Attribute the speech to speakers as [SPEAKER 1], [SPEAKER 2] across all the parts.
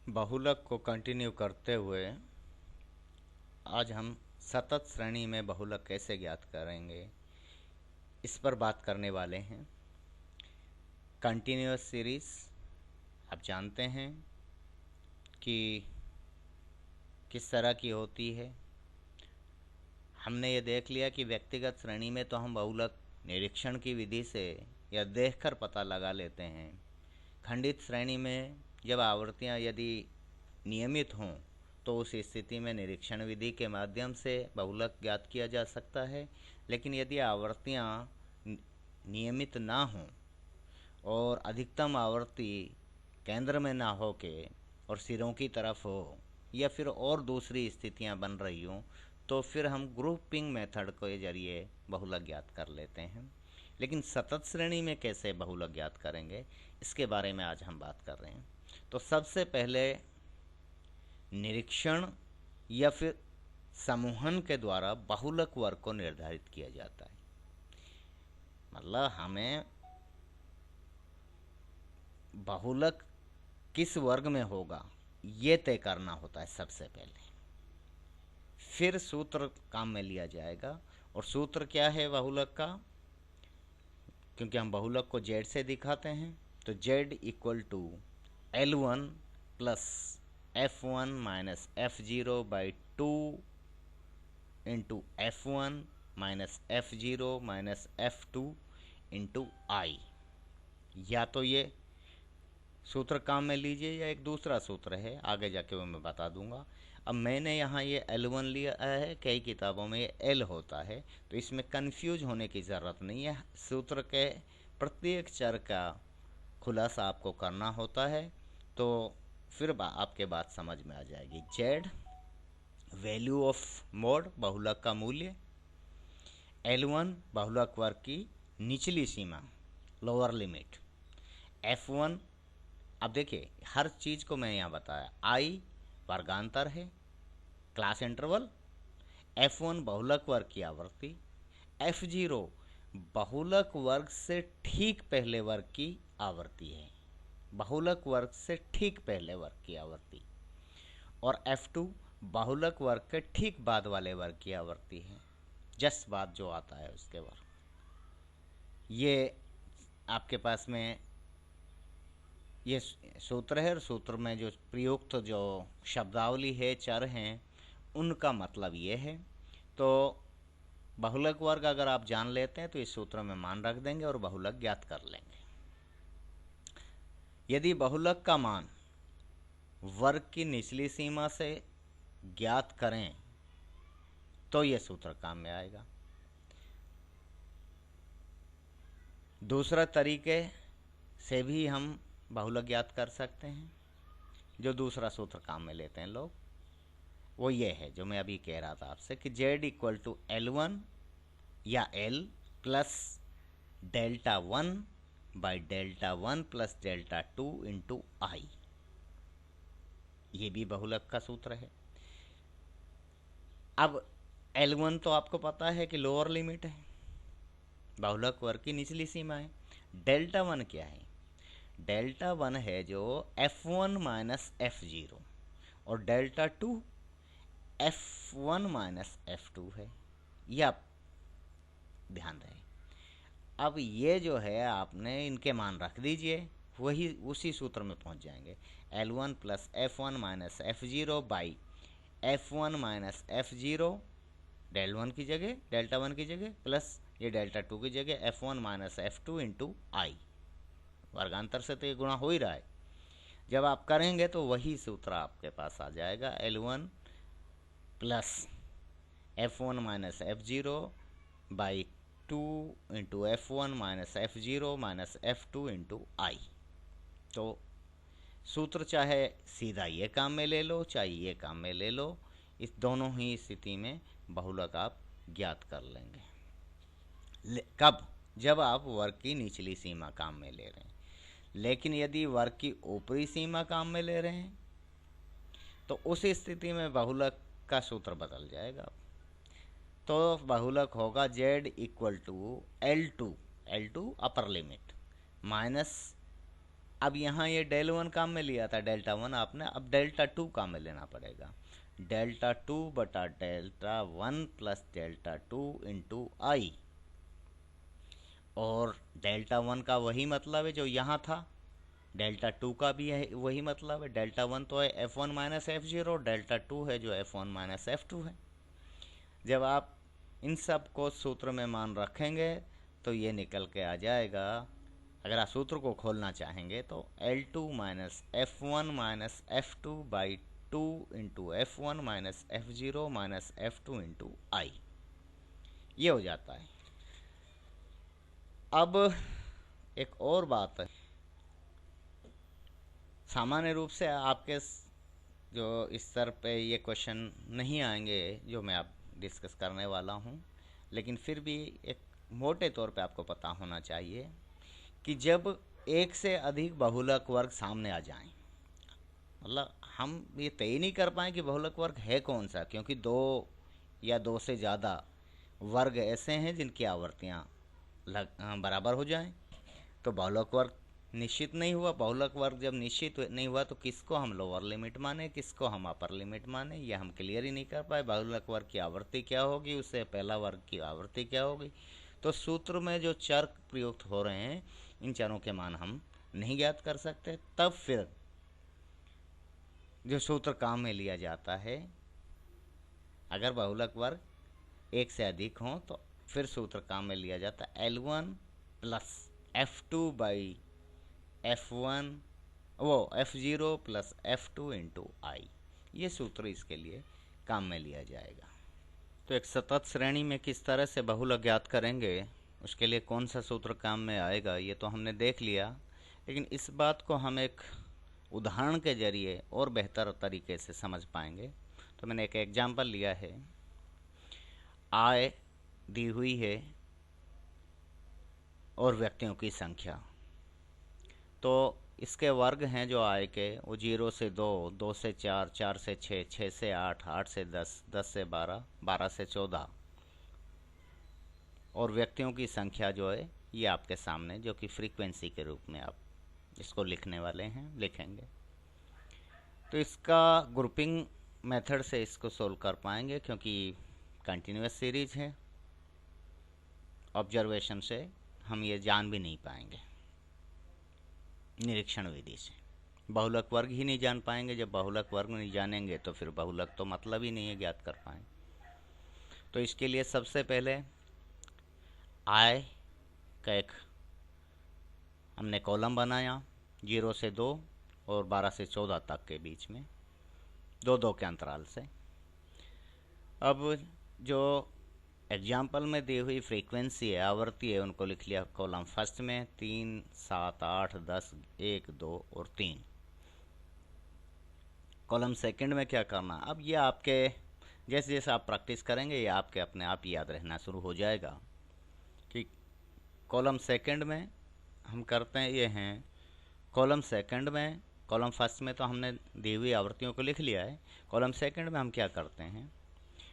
[SPEAKER 1] बहुलक को कंटिन्यू करते हुए आज हम सतत श्रेणी में बहुलक कैसे ज्ञात करेंगे इस पर बात करने वाले हैं। कंटिन्यूअस सीरीज आप जानते हैं कि किस तरह की होती है। हमने ये देख लिया कि व्यक्तिगत श्रेणी में तो हम बहुलक निरीक्षण की विधि से या देखकर पता लगा लेते हैं। खंडित श्रेणी में जब आवर्तियाँ यदि नियमित हों तो उस स्थिति में निरीक्षण विधि के माध्यम से बहुलक ज्ञात किया जा सकता है। लेकिन यदि आवर्तियाँ नियमित ना हों और अधिकतम आवर्ती केंद्र में ना हो के और सिरों की तरफ हो या फिर और दूसरी स्थितियां बन रही हों तो फिर हम ग्रुपिंग मेथड के जरिए बहुलक ज्ञात कर लेते हैं। लेकिन सतत श्रेणी में कैसे बहुलक ज्ञात करेंगे इसके बारे में आज हम बात कर रहे हैं। तो सबसे पहले निरीक्षण या फिर समूहन के द्वारा बहुलक वर्ग को निर्धारित किया जाता है। मतलब हमें बहुलक किस वर्ग में होगा ये तय करना होता है सबसे पहले, फिर सूत्र काम में लिया जाएगा। और सूत्र क्या है बहुलक का? क्योंकि हम बहुलक को z से दिखाते हैं तो z equal to L1 plus F1 minus F0 by 2 into F1 minus F0 minus F2 into I। या तो ये सूत्र काम में लीजिए या एक दूसरा सूत्र है, आगे जाके वो मैं बता दूंगा। अब मैंने यहाँ ये L1 लिया है, कई किताबों में ये L होता है, तो इसमें कंफ्यूज होने की ज़रूरत नहीं है। सूत्र के प्रत्येक चर का खुलासा आपको करना होता है तो फिर आपके बात समझ में आ जाएगी। Z वैल्यू ऑफ मोड बहुलक का मूल्य, L1 बहुलक वर्ग की निचली सीमा लोअर लिमिट, F1 अब देखिए हर चीज़ को मैं यहाँ बताया, I वर्गांतर है क्लास इंटरवल, F1 बहुलक वर्ग की आवृत्ति, F0 बहुलक वर्ग से ठीक पहले वर्ग की आवृत्ति है, बहुलक वर्ग से ठीक पहले वर्ग की आवृत्ति, और F2 बहुलक वर्ग के ठीक बाद वाले वर्ग की आवृत्ति है, जस्ट बाद जो आता है उसके वर्ग। ये आपके पास में ये सूत्र है और सूत्र में जो प्रयुक्त जो शब्दावली है, चर हैं, उनका मतलब ये है। तो बहुलक वर्ग अगर आप जान लेते हैं तो इस सूत्र में मान रख देंगे और बहुलक ज्ञात कर लेंगे। यदि बहुलक का मान वर्ग की निचली सीमा से ज्ञात करें तो ये सूत्र काम में आएगा। दूसरा तरीके से भी हम बहुलक ज्ञात कर सकते हैं। जो दूसरा सूत्र काम में लेते हैं लोग वो ये है जो मैं अभी कह रहा था आपसे कि z इक्वल टू L1 या L plus delta 1 by delta 1 plus delta 2 into I। ये भी बहुलक का सूत्र है। अब L1 तो आपको पता है कि लोअर लिमिट है, बहुलक वर्ग की निचली सीमा है। डेल्टा 1 क्या है? डेल्टा 1 है जो F1 माइनस F0 और डेल्टा 2 F1 माइनस F2 है। ये आप ध्यान रहे। अब ये जो है आपने इनके मान रख दीजिए, वही उसी सूत्र में पहुंच जाएंगे। L1 plus F1 minus F0 by F1 minus F0 delta 1 की जगह प्लस ये डेल्टा 2 की जगह F1 minus F2 into I। वर्गांतर से तो ये गुणा हो ही रहा है। जब आप करेंगे तो वही सूत्र आपके पास आ जाएगा, L1 plus F1 minus F0 by 2 into F1 minus F0 minus F2 into I। तो सूत्र चाहे सीधा ये काम में ले लो चाहे ये काम में ले लो, इस दोनों ही स्थिति में बहुलक आप ज्ञात कर लेंगे। कब? जब आप वर्ग की निचली सीमा काम में ले रहे हैं। लेकिन यदि वर्ग की ऊपरी सीमा काम में ले रहे हैं तो उस स्थिति में बहुलक का सूत्र बदल जाएगा। तो बहुलक होगा z equal to L2 upper limit minus अब यहाँ ये डेल वन काम में लिया था, डेल्टा वन आपने, अब डेल्टा टू काम में लेना पड़ेगा। डेल्टा टू बटा delta one plus delta two into I, और डेल्टा वन का वही मतलब है जो यहाँ था, डेल्टा टू का भी है वही मतलब है। डेल्टा वन तो है F one minus F zero, delta two है जो F one minus F to है। जब आप इन सब को सूत्र में मान रखेंगे तो ये निकल के आ जाएगा, अगर आप सूत्र को खोलना चाहेंगे तो L2 minus F one minus F two by two into F one minus F zero minus F two into I, ये हो जाता है। अब एक और बात है, सामान्य रूप से आपके जो इस स्तर पे ये क्वेश्चन नहीं आएंगे जो मैं आप डिस्कस करने वाला हूँ, लेकिन फिर भी एक मोटे तौर पे आपको पता होना चाहिए कि जब एक से अधिक बहुलक वर्ग सामने आ जाएं, मतलब हम ये तय नहीं कर पाए कि बहुलक वर्ग है कौन सा, क्योंकि दो या दो से ज़्यादा वर्ग ऐसे हैं जिनकी आवर्तियाँ बराबर हो जाएं, तो बहुलक वर्ग निश्चित नहीं हुआ। बहुलक वर्ग जब निश्चित नहीं हुआ तो किसको हम लोअर लिमिट माने, किसको हम अपर लिमिट माने, ये हम क्लियर ही नहीं कर पाए। बहुलक वर्ग की आवर्ती क्या होगी, उससे पहला वर्ग की आवर्ती क्या होगी। तो सूत्र में जो चर प्रयुक्त हो रहे हैं, इन चरों के मान हम नहीं ज्ञात कर सकते। तब फिर जो सूत्र काम में लिया जाता है, अगर बहुलक वर्ग एक से अधिक हों तो फिर सूत्र काम में लिया जाता है L1 plus F two by F one, वो F zero plus F two into I, ये सूत्र इसके लिए काम में लिया जाएगा। तो एक सतत श्रेणी में किस तरह से बहुलक ज्ञात करेंगे, उसके लिए कौन सा सूत्र काम में आएगा, ये तो हमने देख लिया, लेकिन इस बात को हम एक उदाहरण के जरिए और बेहतर तरीके से समझ पाएंगे। तो मैंने एक एग्जाम्पल लिया है, आय दी हुई है और व्यक्तियों की संख्या, तो इसके वर्ग हैं जो आय के, वो 0 से 2, 2 से 4, 4 से 6, 6 से 8, 8 से 10, 10 से 12, 12 से 14, और व्यक्तियों की संख्या जो है ये आपके सामने, जो कि फ्रीक्वेंसी के रूप में आप इसको लिखने वाले हैं, लिखेंगे। तो इसका ग्रुपिंग मेथड से इसको सोल्व कर पाएंगे, क्योंकि कंटिन्यूस सीरीज है। ऑब्जर्वेशन से हम ये जान भी नहीं पाएंगे, निरीक्षण विधि से बहुलक वर्ग ही नहीं जान पाएंगे। जब बहुलक वर्ग नहीं जानेंगे तो फिर बहुलक तो मतलब ही नहीं है ज्ञात कर पाएंगे। तो इसके लिए सबसे पहले आय का एक हमने कॉलम बनाया, 0 से 2 और 12 से 14 तक के बीच में, 2-2 के अंतराल से। अब जो एग्जाम्पल में दी हुई फ्रीक्वेंसी है, आवर्ती है, उनको लिख लिया कॉलम फर्स्ट में, 3, 7, 8, 10, 1, 2 और 3। कॉलम सेकंड में क्या करना, अब ये आपके जैसे जैसे आप प्रैक्टिस करेंगे ये आपके अपने आप याद रहना शुरू हो जाएगा कि कॉलम सेकंड में हम करते हैं, ये हैं कॉलम सेकंड में। कॉलम फर्स्ट में तो हमने दी हुई आवृत्तियों को लिख लिया है, कॉलम सेकंड में हम क्या करते हैं,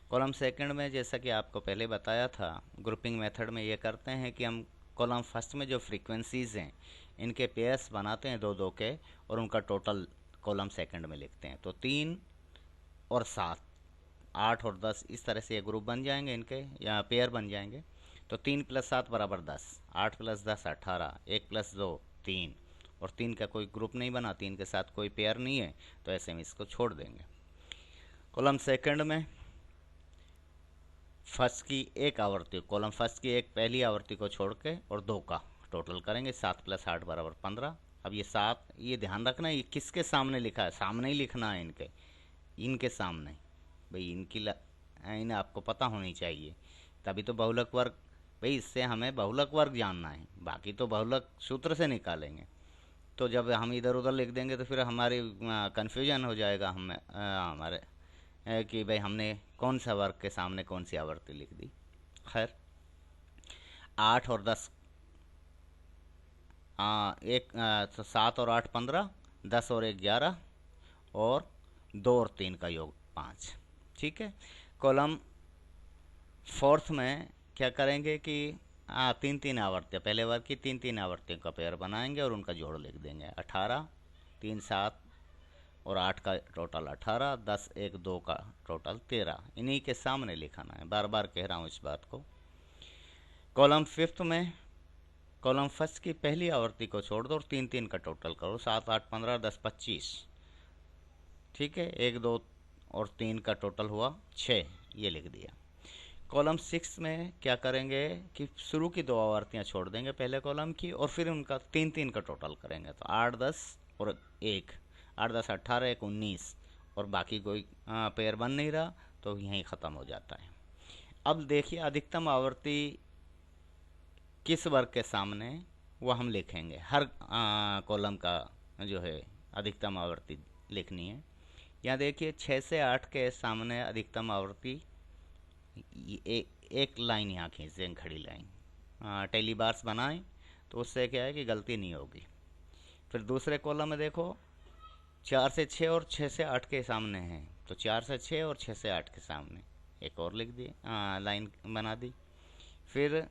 [SPEAKER 1] कॉलम सेकंड में जैसा कि आपको पहले बताया था, ग्रुपिंग मेथड में ये करते हैं कि हम कॉलम फर्स्ट में जो फ्रीक्वेंसीज़ हैं इनके पेयर्स बनाते हैं 2-2 के, और उनका टोटल कॉलम सेकंड में लिखते हैं। तो 3 और 7, 8 और 10, इस तरह से ये ग्रुप बन जाएंगे, इनके या पेयर बन जाएंगे। तो 3 + 7 = 10, 8 + 10 = 18, 1 + 2 3, और 3 का कोई ग्रुप नहीं बना, 3 के साथ कोई पेयर नहीं है, तो ऐसे में इसको छोड़ देंगे। कॉलम सेकंड में फर्स्ट की एक आवर्ती, कॉलम फर्स्ट की एक पहली आवर्ती को छोड़ के और 2 का टोटल करेंगे, 7 + 8 = 15। अब ये 7, ये ध्यान रखना ये किसके सामने लिखा है, सामने ही लिखना है, इनके सामने, भाई इन्हें आपको पता होनी चाहिए, तभी तो बहुलक वर्ग, भाई इससे हमें बहुलक वर्ग जानना है, बाकी तो बहुलक सूत्र से निकालेंगे। तो जब हम इधर उधर लिख देंगे तो फिर हमारी कन्फ्यूजन हो जाएगा हमारे कि भाई हमने कौन सा वर्ग के सामने कौन सी आवर्ती लिख दी। खैर 8 और 10, 7 और 8 15, 10 और 1 11, और 2 और 3 का योग 5। ठीक है। कॉलम फोर्थ में क्या करेंगे कि तीन तीन आवर्तियाँ, पहले वर्ग की तीन तीन आवर्तियों का पेयर बनाएंगे और उनका जोड़ लिख देंगे। 18, 3 7 और 8 का टोटल 18, 10 1 2 का टोटल 13। इन्हीं के सामने लिखाना है, बार बार कह रहा हूँ इस बात को। कॉलम फिफ्थ में कॉलम फर्स्ट की पहली आवर्ती को छोड़ दो और तीन तीन का टोटल करो। 7 8 15 10 25, ठीक है। 1 2 और 3 का टोटल हुआ 6, ये लिख दिया। कॉलम सिक्स में क्या करेंगे कि शुरू की दो आवर्तियाँ छोड़ देंगे पहले कॉलम की और फिर उनका तीन तीन का टोटल करेंगे। तो 8 10 और 1, 8 10 18 1 19 और बाकी कोई पेयर बन नहीं रहा तो यहीं ख़त्म हो जाता है। अब देखिए अधिकतम आवर्ती किस वर्ग के सामने वो हम लिखेंगे। हर कॉलम का जो है अधिकतम आवर्ती लिखनी है। यहाँ देखिए 6 से 8 के सामने अधिकतम आवर्ती एक लाइन यहाँ खींच दें, खड़ी लाइन, टेली बार्स बनाएं तो उससे क्या है कि गलती नहीं होगी। फिर दूसरे कॉलम में देखो 4 से 6 और 6 से 8 के सामने हैं, तो 4 से 6 और 6 से 8 के सामने एक और लिख दी, लाइन बना दी। फिर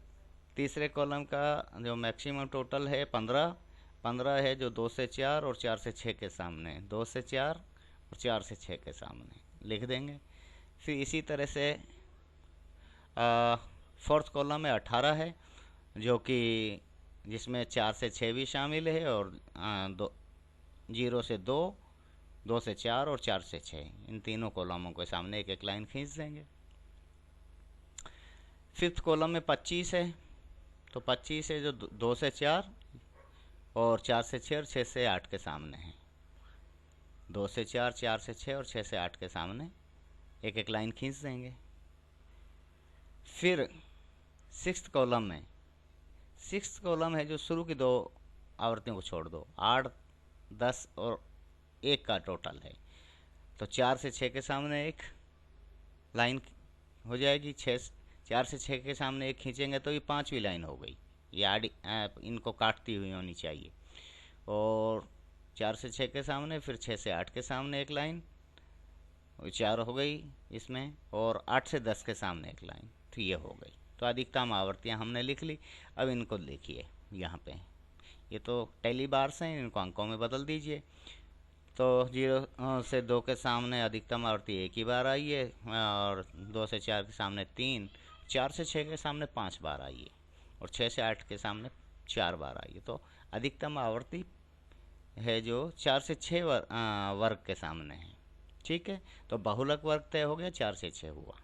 [SPEAKER 1] तीसरे कॉलम का जो मैक्सिमम टोटल है 15 है, जो 2 से 4 और 4 से 6 के सामने, 2 से 4 और 4 से 6 के सामने लिख देंगे। फिर इसी तरह से फोर्थ कॉलम में 18 है, जो कि जिसमें 4 से 6 भी शामिल है और 0 से 2, 2 से 4 और 4 से 6, इन तीनों कॉलमों के सामने एक एक लाइन खींच देंगे। फिफ्थ कॉलम में 25 है, तो 25 है जो 2 से 4 और 4 से 6 और 6 से 8 के सामने है। 2 से 4, 4 से 6 और 6 से 8 के सामने एक एक लाइन खींच देंगे। फिर सिक्स्थ कॉलम है जो शुरू की दो आवर्तियों को छोड़ दो, 8 10 और 1 का टोटल है, तो 4 से 6 के सामने एक लाइन हो जाएगी। 4 से 6 के सामने एक खींचेंगे तो ये पांचवी लाइन हो गई, ये इनको काटती हुई होनी चाहिए। और 4 से 6 के सामने, फिर 6 से 8 के सामने एक लाइन, 4 हो गई इसमें, और 8 से 10 के सामने एक लाइन, तो ये हो गई। तो अधिकतम आवर्तियाँ हमने लिख ली। अब इनको लिखिए यहाँ पे, ये तो टेली बार्स हैं, इनको अंकों में बदल दीजिए। तो 0 से 2 के सामने अधिकतम आवर्ती एक ही बार आई है, और 2 से 4 के सामने 3, 4 से 6 के सामने 5 बार आई है, और 6 से 8 के सामने 4 बार आई है। तो अधिकतम आवर्ती है जो 4 से 6 वर्ग के सामने है, ठीक है। तो बहुलक वर्ग तय हो गया, 4 से 6 हुआ।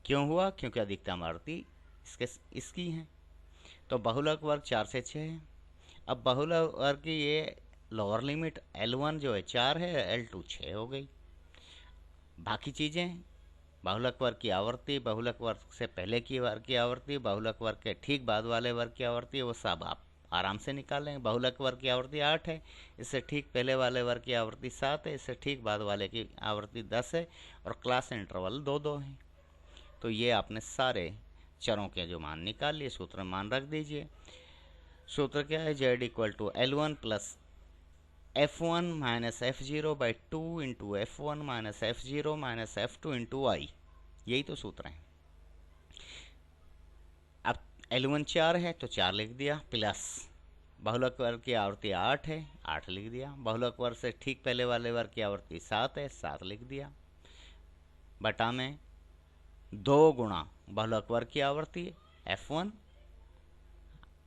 [SPEAKER 1] क्यों हुआ? क्योंकि अधिकतम आवर्ती इसकी है। तो बहुलक वर्ग 4 से 6 है। अब बहुलक वर्ग की ये लोअर लिमिट L1 जो है 4 है, L2 6 हो गई। बाकी चीज़ें बहुलक वर्ग की आवर्ती, बहुलक वर्ग से पहले की वर्ग की आवर्ती, बहुलक वर्ग के ठीक बाद वाले वर्ग की आवर्ती, वो सब आप आराम से निकालें। बहुलक वर्ग की आवर्ती 8 है, इससे ठीक पहले वाले वर्ग की आवर्ती 7 है, इससे ठीक बाद वाले की आवर्ती 10 है, और क्लास इंटरवल 2-2 है। तो ये आपने सारे चरों के जो मान निकाल लिए, सूत्र में मान रख दीजिए। सूत्र क्या है? Z = L1 + F1 - F0 / 2 × F1 - F0 - F2 × I। यही तो सूत्र है। अब L1 4 है तो 4 लिख दिया, प्लस बहुलक वर्ग की आवर्ती 8 है, 8 लिख दिया। बहुलक वर्ग से ठीक पहले वाले वर्ग की आवर्ती 7 है, 7 लिख दिया। बटा में 2 गुणा बहुलक वर्ग की आवर्ती F1,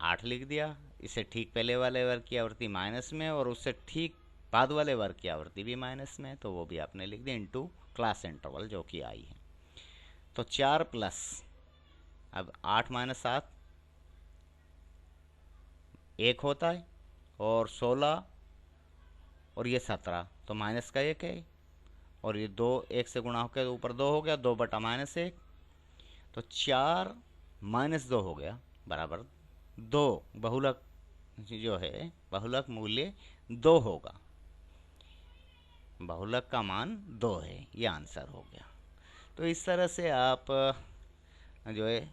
[SPEAKER 1] 8 लिख दिया। इसे ठीक पहले वाले वर्ग की आवर्ती माइनस में, और उससे ठीक बाद वाले वर्ग की आवर्ती भी माइनस में, तो वो भी आपने लिख दिया, इनटू क्लास इंटरवल जो कि आई है। तो 4 प्लस, अब 8 - 7 1 होता है, और 16 और ये 17, तो माइनस का 1 है, और ये 2 1 से गुणा होकर ऊपर 2 हो गया, 2 बटा -1, तो 4 - 2 हो गया बराबर 2। बहुलक जो है, बहुलक मूल्य 2 होगा, बहुलक का मान 2 है, ये आंसर हो गया। तो इस तरह से आप जो है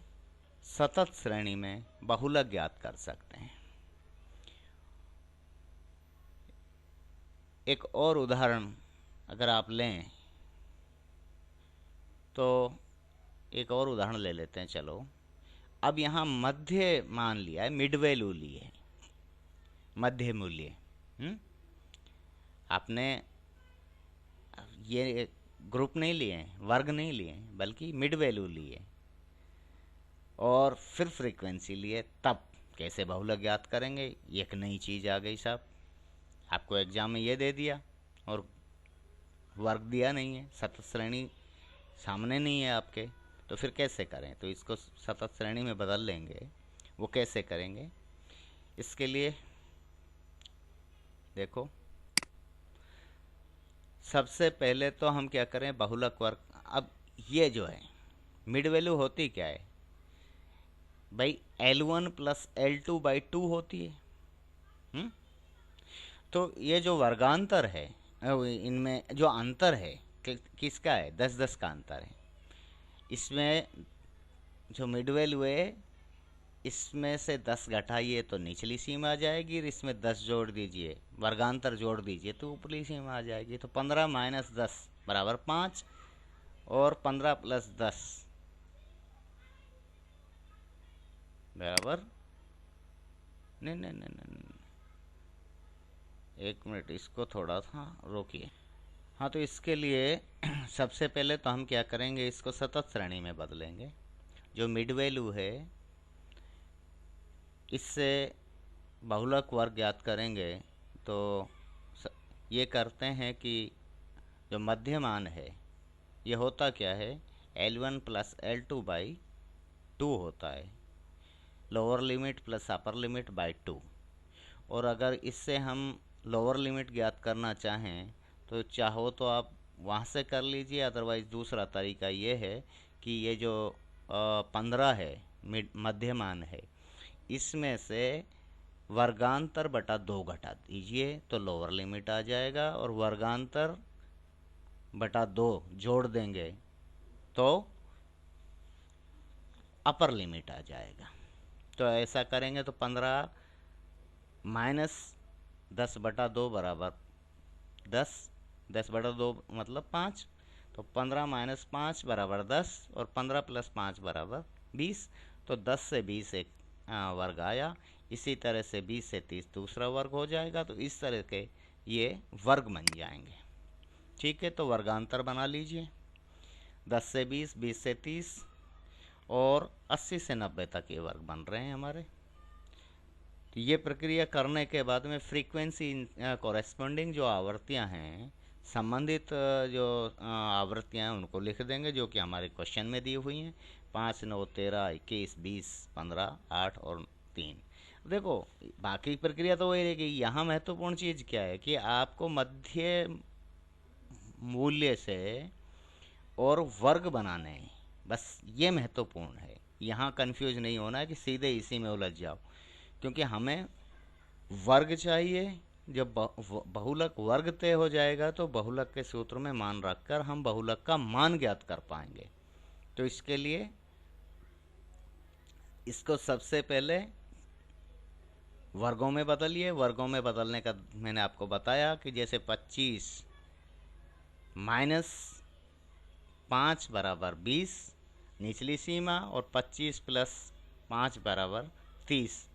[SPEAKER 1] सतत श्रेणी में बहुलक ज्ञात कर सकते हैं। एक और उदाहरण अगर आप लें तो एक और उदाहरण ले लेते हैं। चलो, अब यहाँ मध्य मान लिया है, मिड वैल्यू ली है, मध्य मूल्य। आपने ये ग्रुप नहीं लिए हैं, वर्ग नहीं लिए हैं, बल्कि मिड वैल्यू लिए और फिर फ्रीक्वेंसी लिए। तब कैसे बहुलक ज्ञात करेंगे? एक नई चीज़ आ गई साहब, आपको एग्जाम में ये दे दिया और वर्ग दिया नहीं है, सतत श्रेणी सामने नहीं है आपके, तो फिर कैसे करें? तो इसको सतत श्रेणी में बदल लेंगे। वो कैसे करेंगे? इसके लिए देखो, सबसे पहले तो हम क्या करें, बहुलक वर्ग। अब ये जो है मिड वैल्यू होती क्या है भाई? L1 प्लस L2 बाई 2 होती है। तो ये जो वर्गांतर है, इनमें जो अंतर है किसका है? 10-10 का अंतर है। इसमें जो मिड वैल्यू है, इसमें से 10 घटाइए तो निचली सीमा आ जाएगी, और इसमें 10 जोड़ दीजिए, वर्गांतर जोड़ दीजिए तो ऊपरी सीमा आ जाएगी। तो 15 माइनस 10 बराबर 5, और 15 प्लस 10 बराबर, नहीं नहीं नहीं नहीं, एक मिनट, इसको थोड़ा सा रोकिए। हाँ, तो इसके लिए सबसे पहले तो हम क्या करेंगे, इसको सतत श्रेणी में बदलेंगे। जो मिड वैल्यू है, इससे बहुलक वर्ग ज्ञात करेंगे। तो ये करते हैं कि जो मध्य मान है, ये होता क्या है? L1 प्लस L2 बाई 2 होता है, lower limit plus upper limit by 2। और अगर इससे हम लोअर लिमिट ज्ञात करना चाहें तो चाहो तो आप वहाँ से कर लीजिए, अदरवाइज़ दूसरा तरीका ये है कि ये जो 15 है, मध्य मान है, इसमें से वर्गांतर बटा 2 घटा दीजिए तो लोअर लिमिट आ जाएगा, और वर्गांतर बटा 2 जोड़ देंगे तो अपर लिमिट आ जाएगा। तो ऐसा करेंगे तो 15 माइनस 10 बटा 2 बराबर 10, 10 बटा 2 मतलब 5, तो 15 माइनस 5 बराबर 10, और 15 प्लस 5 बराबर 20। तो 10 से 20 एक वर्ग आया। इसी तरह से 20 से 30 दूसरा वर्ग हो जाएगा। तो इस तरह के ये वर्ग बन जाएंगे। ठीक है, तो वर्गांतर बना लीजिए। 10 से 20, 20 से 30, और 80 से 90 तक ये वर्ग बन रहे हैं हमारे। तो ये प्रक्रिया करने के बाद में फ्रीक्वेंसी कॉरेस्पॉन्डिंग जो आवृत्तियां हैं, संबंधित जो आवृत्तियां हैं, उनको लिख देंगे जो कि हमारे क्वेश्चन में दी हुई हैं। 5, 9, 13, 21, 20, 15, 8 और 3। देखो, बाकी प्रक्रिया तो वही रहेगी। यहाँ महत्वपूर्ण चीज़ क्या है कि आपको मध्य मूल्य से और वर्ग बनाने हैं, बस ये महत्वपूर्ण है। यहाँ कंफ्यूज नहीं होना है कि सीधे इसी में उलझ जाओ, क्योंकि हमें वर्ग चाहिए। जब बहुलक वर्ग तय हो जाएगा तो बहुलक के सूत्र में मान रखकर हम बहुलक का मान ज्ञात कर पाएंगे। तो इसके लिए इसको सबसे पहले वर्गों में बदलिए। वर्गों में बदलने का मैंने आपको बताया कि जैसे 25 माइनस 5 बराबर 20 निचली सीमा, और 25 प्लस 5 बराबर 30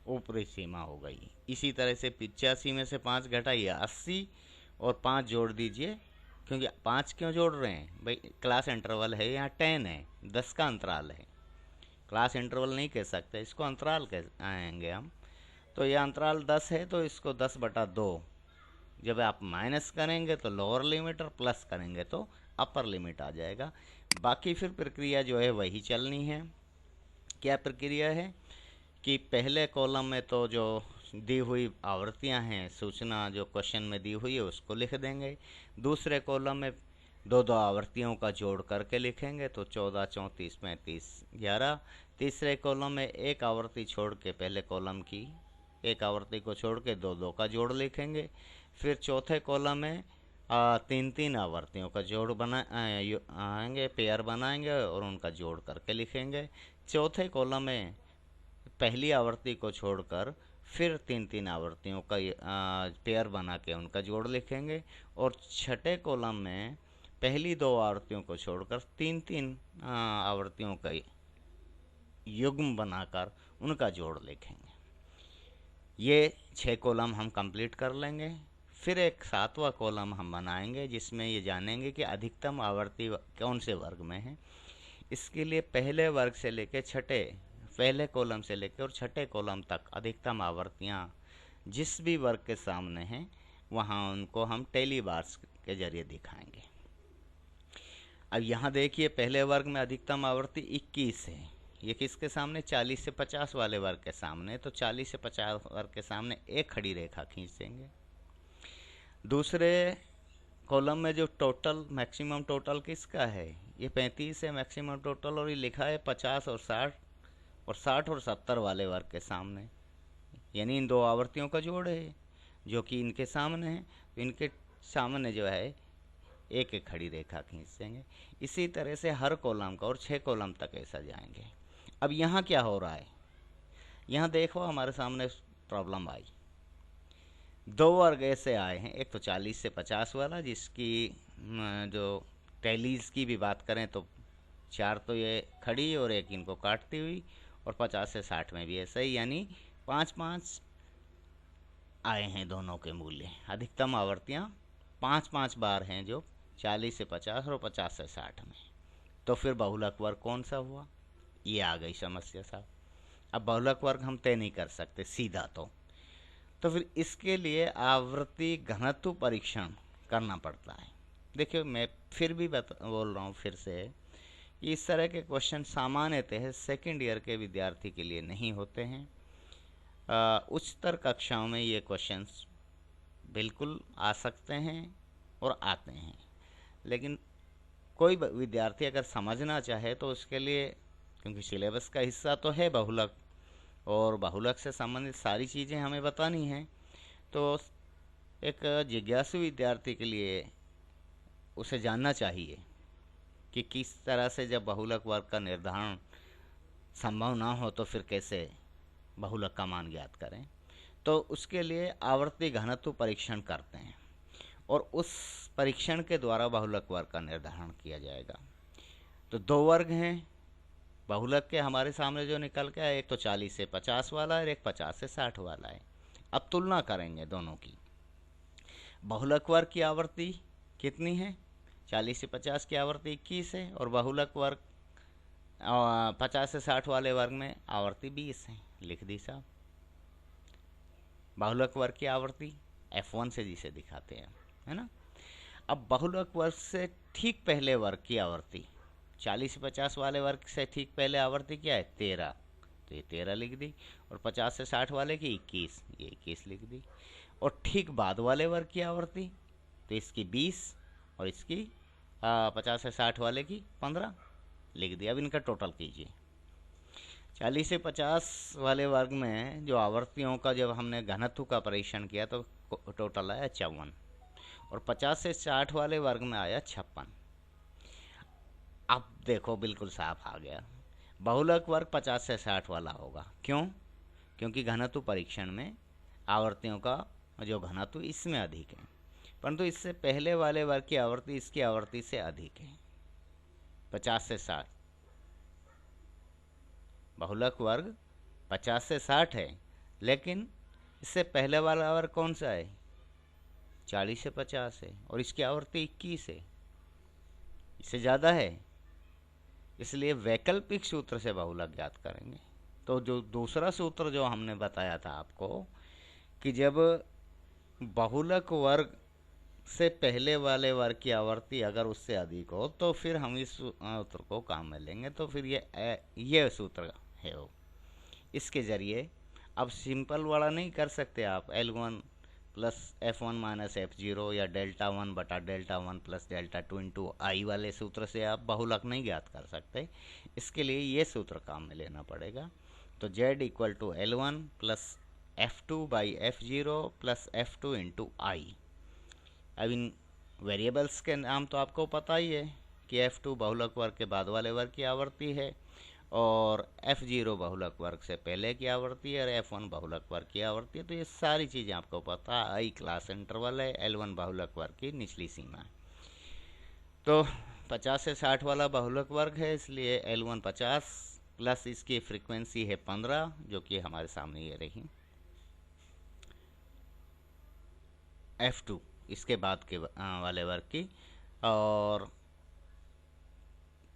[SPEAKER 1] ऊपरी सीमा हो गई। इसी तरह से 85 में से 5 घटाइए 80, और 5 जोड़ दीजिए। क्योंकि 5 क्यों जोड़ रहे हैं भाई? क्लास इंटरवल है, यहाँ 10 है, 10 का अंतराल है। क्लास इंटरवल नहीं कह सकते, इसको अंतराल कह आएंगे हम। तो यह अंतराल 10 है, तो इसको 10 बटा 2 जब आप माइनस करेंगे तो लोअर लिमिट, और प्लस करेंगे तो अपर लिमिट आ जाएगा। बाकी फिर प्रक्रिया जो है वही चलनी है। क्या प्रक्रिया है कि पहले कॉलम में तो जो दी हुई आवृत्तियां हैं, सूचना जो क्वेश्चन में दी हुई है, उसको लिख देंगे। दूसरे कॉलम में दो दो आवृत्तियों का जोड़ करके लिखेंगे, तो 14, 34, 35, 11। तीसरे कॉलम में एक आवृत्ति छोड़ के, पहले कॉलम की एक आवृत्ति को छोड़ के दो दो का जोड़ लिखेंगे। फिर चौथे कॉलम में 3-3 आवृत्तियों का जोड़ आएंगे, पेयर बनाएंगे और उनका जोड़ करके लिखेंगे। चौथे कॉलम में पहली आवृत्ति को छोड़कर फिर 3-3 आवृत्तियों का पेयर बना के उनका जोड़ लिखेंगे। और छठे कॉलम में पहली 2 आवृत्तियों को छोड़कर 3-3 आवृत्तियों का युग्म बनाकर उनका जोड़ लिखेंगे। ये 6 कॉलम हम कंप्लीट कर लेंगे। फिर एक 7वां कॉलम हम बनाएंगे जिसमें ये जानेंगे कि अधिकतम आवर्ती कौन से वर्ग में है। इसके लिए पहले वर्ग से लेकर छठे, पहले कॉलम से लेकर और छठे कॉलम तक अधिकतम आवर्तियाँ जिस भी वर्ग के सामने हैं वहाँ उनको हम टेली बार्स के जरिए दिखाएंगे। अब यहाँ देखिए पहले वर्ग में अधिकतम आवर्ती 21 है। ये किसके सामने? 40 से 50 वाले वर्ग के सामने। तो 40 से 50 वर्ग के सामने एक खड़ी रेखा खींच देंगे। दूसरे कॉलम में जो टोटल मैक्सिमम टोटल किसका है? ये 35 है मैक्सिमम टोटल, और ये लिखा है 50 और 60 और 60 और 70 वाले वर्ग के सामने, यानी इन दो आवर्तियों का जोड़ है जो कि इनके सामने है। तो इनके सामने जो है एक एक खड़ी रेखा खींच देंगे। इसी तरह से हर कॉलम का और 6 कॉलम तक ऐसा जाएंगे। अब यहाँ क्या हो रहा है? यहाँ देखो हमारे सामने प्रॉब्लम आई। 2 वर्ग ऐसे आए हैं, एक तो 40 से 50 वाला जिसकी जो टेलीज की भी बात करें तो 4 तो ये खड़ी और एक इनको काटती हुई, और 50 से 60 में भी ऐसा ही, यानी 5-5 आए हैं दोनों के मूल्य। अधिकतम आवर्तियाँ 5-5 बार हैं जो 40 से 50 और 50 से 60 में। तो फिर बहुलक वर्ग कौन सा हुआ? ये आ गई समस्या साहब। अब बहुलक वर्ग हम तय नहीं कर सकते सीधा तो फिर इसके लिए आवृत्ति घनत्व परीक्षण करना पड़ता है। देखिए मैं फिर भी बोल रहा हूँ फिर से कि इस तरह के क्वेश्चन सामान्यतः सेकेंड ईयर के विद्यार्थी के लिए नहीं होते हैं। उच्चतर कक्षाओं में ये क्वेश्चंस बिल्कुल आ सकते हैं और आते हैं, लेकिन कोई विद्यार्थी अगर समझना चाहे तो उसके लिए, क्योंकि सिलेबस का हिस्सा तो है बहुलक और बहुलक से संबंधित सारी चीज़ें हमें बतानी हैं, तो एक जिज्ञासु विद्यार्थी के लिए उसे जानना चाहिए कि किस तरह से जब बहुलक वर्ग का निर्धारण संभव ना हो तो फिर कैसे बहुलक का मान ज्ञात करें। तो उसके लिए आवर्ती घनत्व परीक्षण करते हैं और उस परीक्षण के द्वारा बहुलक वर्ग का निर्धारण किया जाएगा। तो 2 वर्ग हैं बहुलक के हमारे सामने जो निकल के आए, एक तो 40 से 50 वाला है और एक 50 से 60 वाला है। अब तुलना करेंगे दोनों की। बहुलक वर्ग की आवर्ती कितनी है? 40 से 50 की आवर्ती 21 है और बहुलक वर्ग 50 से 60 वाले वर्ग में आवर्ती 20 है। लिख दी साहब। बहुलक वर्ग की आवर्ती F1 से जिसे दिखाते हैं, है ना। अब बहुलक वर्ग से ठीक पहले वर्ग की आवर्ती 40 से 50 वाले वर्ग से ठीक पहले आवर्ती क्या है? 13, तो ये 13 लिख दी। और 50 से 60 वाले की 21, ये 21 लिख दी। और ठीक बाद वाले वर्ग की आवर्ती तो इसकी 20 और इसकी 50 से 60 वाले की 15 लिख दी। अब इनका टोटल कीजिए। 40 से 50 वाले वर्ग में जो आवर्तियों का जब हमने घनत्व का परीक्षण किया तो टोटल आया 54 और 50 से 60 वाले वर्ग में आया 56। अब देखो बिल्कुल साफ आ गया, बहुलक वर्ग 50 से 60 वाला होगा। क्यों? क्योंकि घनत्व परीक्षण में आवर्तियों का जो घनत्व इसमें अधिक है, परंतु इससे पहले वाले वर्ग की आवर्ती इसकी आवर्ती से अधिक है, 50 से 60। बहुलक वर्ग 50 से 60 है, लेकिन इससे पहले वाला वर्ग कौन सा है? 40 से 50 है और इसकी आवर्ती 21 है, इससे ज़्यादा है। इसलिए वैकल्पिक सूत्र से बहुलक ज्ञात करेंगे। तो जो दूसरा सूत्र जो हमने बताया था आपको कि जब बहुलक वर्ग से पहले वाले वर्ग की आवर्ती अगर उससे अधिक हो तो फिर हम इस सूत्र को काम में लेंगे। तो फिर ये सूत्र है वो, इसके ज़रिए अब सिंपल वाला नहीं कर सकते आप L1 plus F1 minus F0 या डेल्टा 1 बटा डेल्टा 1 प्लस डेल्टा 2 इंटू आई वाले सूत्र से आप बहुलक नहीं ज्ञात कर सकते। इसके लिए ये सूत्र काम में लेना पड़ेगा। तो Z equal to L1 plus F2 by F0 plus F2 into I. अब इन वेरिएबल्स के नाम तो आपको पता ही है कि F2 बहुलक वर्ग के बाद वाले वर्ग की आवर्ती है और F0 बहुलक वर्ग से पहले की आवर्ती है और F1 बहुलक वर्ग की आवर्ती है। तो ये सारी चीज़ें आपको पता है। आई क्लास इंटरवल है, L1 बहुलक वर्ग की निचली सीमा है। तो 50 से 60 वाला बहुलक वर्ग है, इसलिए L1 50 प्लस इसकी फ्रीक्वेंसी है 15, जो कि हमारे सामने ये रही। F2 इसके बाद के वाले वर्ग की, और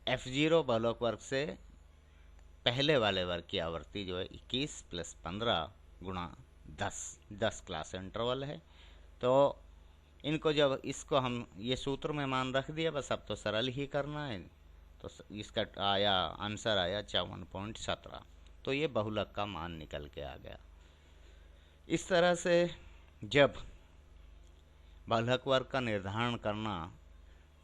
[SPEAKER 1] F0 बहुलक वर्ग से पहले वाले वर्ग की आवृत्ति जो है 21 + 15 गुणा 10 क्लास इंटरवल है। तो इनको जब इसको हम ये सूत्र में मान रख दिया, बस अब तो सरल ही करना है। तो इसका आंसर आया 54.17। तो ये बहुलक का मान निकल के आ गया। इस तरह से जब बहुलक वर्ग का निर्धारण करना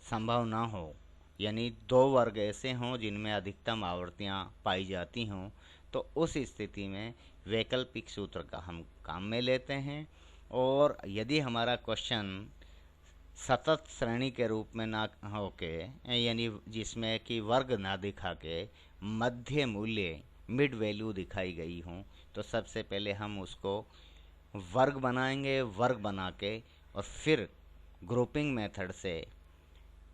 [SPEAKER 1] संभव ना हो, यानी दो वर्ग ऐसे हों जिनमें अधिकतम आवृत्तियाँ पाई जाती हों, तो उस स्थिति में वैकल्पिक सूत्र का हम काम में लेते हैं। और यदि हमारा क्वेश्चन सतत श्रेणी के रूप में ना होके, यानी जिसमें कि वर्ग ना दिखा के मध्य मूल्य मिड वैल्यू दिखाई गई हों, तो सबसे पहले हम उसको वर्ग बनाएंगे। वर्ग बना के और फिर ग्रुपिंग मेथड से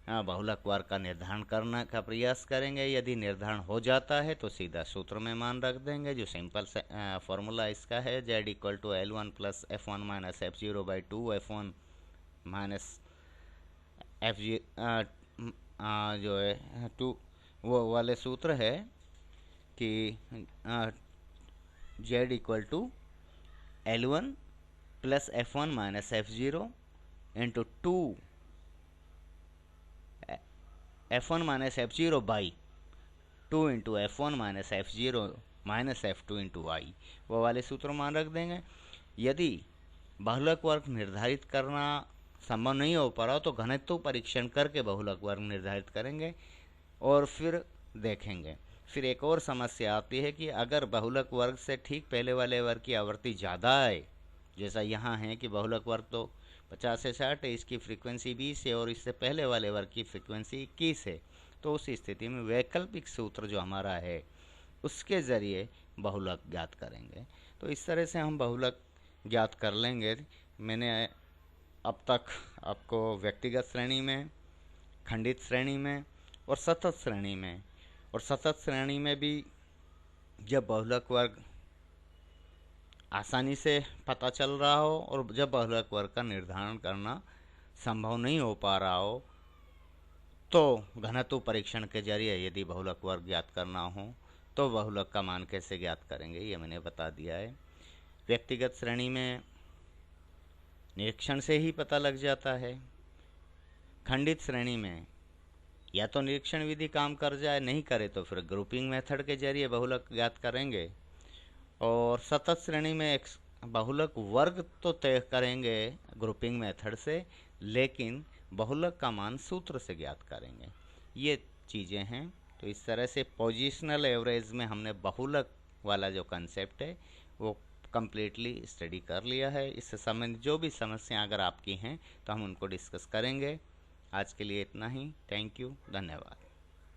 [SPEAKER 1] बहुलक वर्ग का निर्धारण करने का प्रयास करेंगे। यदि निर्धारण हो जाता है तो सीधा सूत्र में मान रख देंगे, जो सिंपल फॉर्मूला इसका है Z = L1 + F1 - F0/2 F1 - F0 जो है 2 वो वाले सूत्र है कि Z = L1 + F1 - F0 × 2 F1 - F0/2 × F1 - F0 - F2 × I, वो वाले सूत्र मान रख देंगे। यदि बहुलक वर्ग निर्धारित करना संभव नहीं हो पा रहा तो घनत्व परीक्षण करके बहुलक वर्ग निर्धारित करेंगे और फिर देखेंगे। फिर एक और समस्या आती है कि अगर बहुलक वर्ग से ठीक पहले वाले वर्ग की आवृत्ति ज़्यादा है, जैसा यहाँ है कि बहुलक वर्ग तो 50 से 60 है, इसकी फ्रीक्वेंसी 20 है और इससे पहले वाले वर्ग की फ्रीक्वेंसी 21 है, तो उस स्थिति में वैकल्पिक सूत्र जो हमारा है उसके ज़रिए बहुलक ज्ञात करेंगे। तो इस तरह से हम बहुलक ज्ञात कर लेंगे। मैंने अब तक आपको व्यक्तिगत श्रेणी में, खंडित श्रेणी में और सतत श्रेणी में, और सतत श्रेणी में भी जब बहुलक वर्ग आसानी से पता चल रहा हो और जब बहुलक वर्ग का निर्धारण करना संभव नहीं हो पा रहा हो, तो घनत्व परीक्षण के जरिए यदि बहुलक वर्ग ज्ञात करना हो तो बहुलक का मान कैसे ज्ञात करेंगे ये मैंने बता दिया है। व्यक्तिगत श्रेणी में निरीक्षण से ही पता लग जाता है। खंडित श्रेणी में या तो निरीक्षण विधि काम कर जाए, नहीं करे तो फिर ग्रुपिंग मेथड के जरिए बहुलक ज्ञात करेंगे। और सतत श्रेणी में एक बहुलक वर्ग तो तय करेंगे ग्रुपिंग मेथड से, लेकिन बहुलक का मान सूत्र से ज्ञात करेंगे। ये चीज़ें हैं। तो इस तरह से पोजिशनल एवरेज में हमने बहुलक वाला जो कंसेप्ट है वो कम्प्लीटली स्टडी कर लिया है। इससे संबंधित जो भी समस्या अगर आपकी हैं तो हम उनको डिस्कस करेंगे। आज के लिए इतना ही। थैंक यू, धन्यवाद।